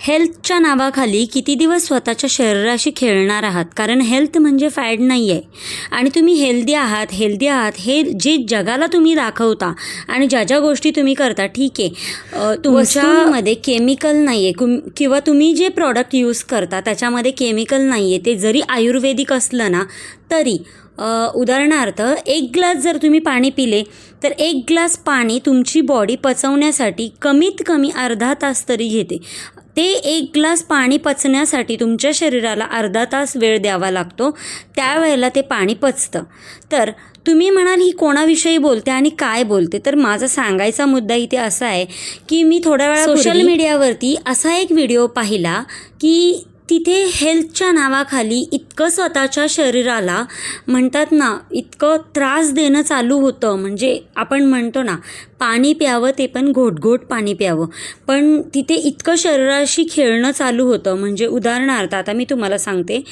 हेल्थच्या नावाखाली किती दिवस स्वतःच्या शरीराशी खेळणार आहात? कारण हेल्थ म्हणजे फॅड नाही आहे आणि तुम्ही हेल्दी आहात हे जे जगाला तुम्ही दाखवता आणि ज्या ज्या गोष्टी तुम्ही करता, ठीक आहे, तुमच्यामध्ये केमिकल नाही आहे किंवा तुम्ही जे प्रॉडक्ट यूज करता त्याच्यामध्ये केमिकल नाही आहे, ते जरी आयुर्वेदिक असलं ना तरी उदाहरणार्थ 1 ग्लास जर तुम्ही पाणी पिले तर 1 ग्लास पाणी तुमची बॉडी पचवण्यासाठी कमीत कमी अर्धा तास तरी घेते. ते 1 ग्लास पाणी पचण्यासाठी तुमच्या शरीराला अर्धा तास वेळ द्यावा लागतो, त्यावेळेला ते पाणी पचतं. तर तुम्ही म्हणाल ही कोणाविषयी बोलते आणि काय बोलते? तर माझा सांगायचा मुद्दा इथे असा आहे की मी थोड्या वेळा सोशल मीडियावरती असा एक व्हिडिओ पाहिला की तिथे हेल्थच्या नावाखाली इतकं स्वतःच्या शरीराला म्हणतात ना, इतकं त्रास देणं चालू होतं. म्हणजे आपण म्हणतो ना, पाणी प्यावं ते पण घोट पाणी प्यावं, पण तिथे इतकं शरीराशी खेळणं चालू होतं. म्हणजे उदाहरणार्थ आता मी तुम्हाला सांगते,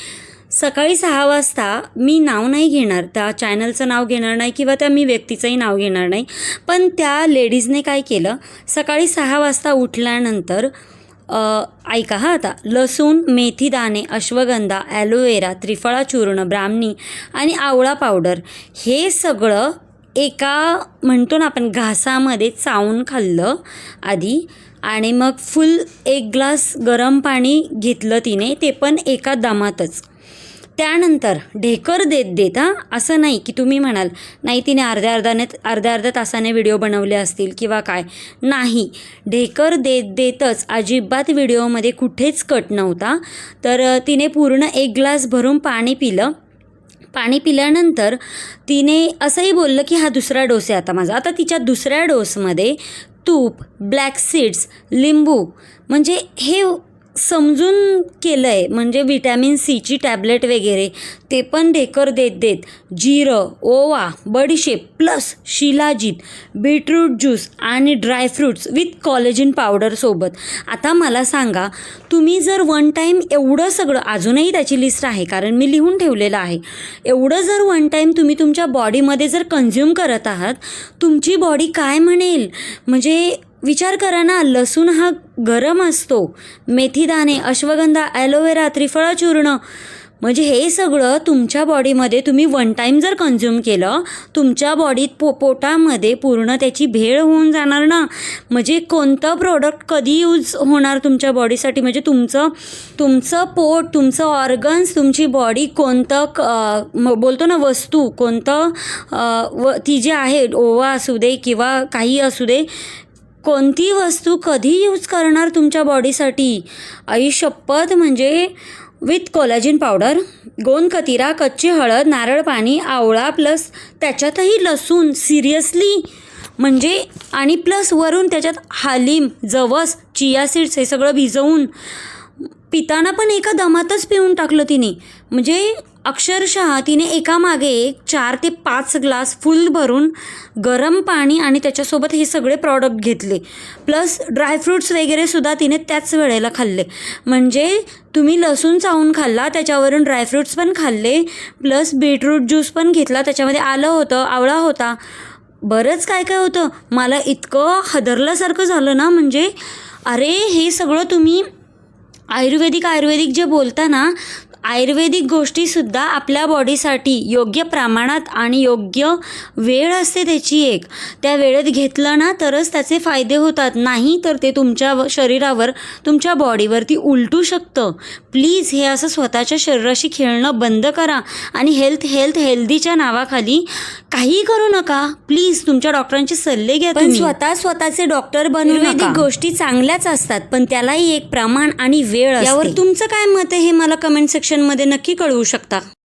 सकाळी 6 वाजता, मी नाव नाही घेणार, त्या चॅनलचं नाव घेणार नाही किंवा त्या मी व्यक्तीचंही नाव घेणार नाही, पण त्या लेडीजने काय केलं, सकाळी 6 वाजता उठल्यानंतर ऐका हा आता, लसूण, मेथीदाणे, अश्वगंधा, ॲलोवेरा, त्रिफळा चूर्ण, ब्राह्मी आणि आवळा पावडर हे सगळं एका म्हणतो ना आपण घासामध्ये चावून खाल्लं आधी, आणि मग फुल 1 ग्लास गरम पाणी घेतलं तिने, ते पण एका दमातच. त्यानंतर ढेकर देत असं नाही की तुम्ही म्हणाल नाही तिने अर्ध्या तासाने व्हिडिओ बनवले असतील किंवा काय, नाही, ढेकर देतच अजिबात व्हिडिओमध्ये कुठेच कट नव्हता. तर तिने पूर्ण 1 ग्लास भरून पाणी पिलं. पाणी पिल्यानंतर तिने असंही बोललं की हा दुसरा डोस आहे आता माझा. आता तिच्या दुसऱ्या डोसमध्ये तूप, ब्लॅक सीड्स, लिंबू, म्हणजे हे समजून केलं आहे. म्हणजे व्हिटॅमिन सीची टॅबलेट वगैरे ते पण ढेकर देत जिरं, ओवा, बडीशेप प्लस शिलाजीत, बीटरूट ज्यूस आणि ड्रायफ्रूट्स विथ कॉलेजन पावडरसोबत. आता मला सांगा, तुम्ही जर वन टाईम एवढं सगळं, अजूनही त्याची लिस्ट आहे कारण मी लिहून ठेवलेलं आहे, एवढं जर वन टाईम तुम्ही तुमच्या बॉडीमध्ये जर कन्झ्युम करत आहात, तुमची बॉडी काय म्हणेल? म्हणजे विचार करा ना, लसूण हा गरम असतो, मेथीदाणे, अश्वगंधा, ॲलोवेरा, त्रिफळा चूर्ण, म्हणजे हे सगळं तुमच्या बॉडीमध्ये तुम्ही वन टाईम जर कन्झ्युम केलं, तुमच्या बॉडीत पोटामध्ये पूर्ण त्याची भेळ होऊन जाणार ना. म्हणजे कोणतं प्रोडक्ट कधी यूज होणार तुमच्या बॉडीसाठी? म्हणजे तुमचं पोट, तुमचं ऑर्गन्स, तुमची बॉडी कोणतं बोलतो ना वस्तू, कोणतं ती जी आहे, ओवा असू दे किंवा काही असू दे, कोणती वस्तू कधी यूज करणार तुमच्या बॉडीसाठी? आई शपथ. म्हणजे विथ कोलॅजिन पावडर, गोंदकतिरा, कच्ची हळद, नारळ पाणी, आवळा प्लस त्याच्यातही लसूण, सिरियसली म्हणजे, आणि प्लस वरून त्याच्यात हालीम, जवस, चिया सीड्स हे सगळं भिजवून पिताना पण एका दमातच पिऊन टाकलं तिने. म्हणजे अक्षरशः तिने एकामागे एक 4 ते 5 ग्लास फुल भरून गरम पाणी आणि त्याच्यासोबत हे सगळे प्रॉडक्ट घेतले, प्लस ड्रायफ्रूट्स वगैरे सुद्धा तिने त्याच वेळेला खाल्ले. म्हणजे तुम्ही लसूण चावून खाल्ला, त्याच्यावरून ड्रायफ्रूट्स पण खाल्ले, प्लस बीटरूट ज्यूस पण घेतला, त्याच्यामध्ये आलं होतं, आवळा होता, बरंच काय काय होतं. मला इतकं हादरल्यासारखं झालं ना, म्हणजे अरे हे सगळं तुम्ही आयुर्वेदिक जे बोलता ना, आयुर्वेदिक गोष्टीसुद्धा आपल्या बॉडीसाठी योग्य प्रमाणात आणि योग्य वेळ असते त्याची एक, त्या वेळेत घेतलं ना तरच त्याचे फायदे होतात, नाही तर ते तुमच्या शरीरावर, तुमच्या बॉडीवरती उलटू शकतं. प्लीज हे असं स्वतःच्या शरीराशी खेळणं बंद करा आणि हेल्दीच्या नावाखाली काही करू नका. प्लीज तुमच्या डॉक्टरांचे सल्ले घ्या. पण स्वतःचे डॉक्टर बनवू नका. आयुर्वेदिक गोष्टी चांगल्याच असतात, पण त्यालाही एक प्रमाण आणि वेळ असते. यावर तुमचं काय मत आहे हे मला कमेंट सेक्शनमध्ये नक्की कळवू शकता.